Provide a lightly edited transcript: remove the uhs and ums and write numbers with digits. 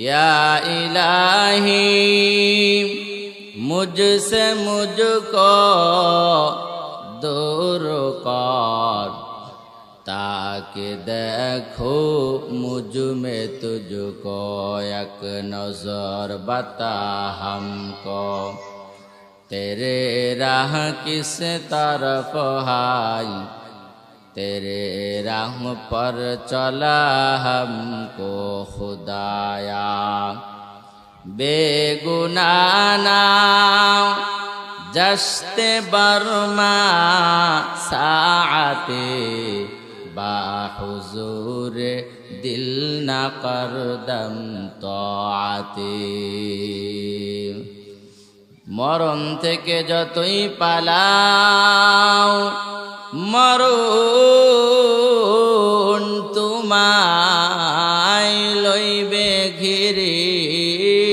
या इलाही मुझसे मुझको दूर कर, ताकि देखो मुझ में तुझको, एक नजर बता हमको, तेरे राह किस तरफ है, तेरे राह पर चला हमको खुदाया। बेगुनाना जश्ते बर्मा साआते, बाहुजूर दिल न करदम ताआते। মরণ থেকে যতই পালাও, মরণ তোমায় লইবে ঘিরে।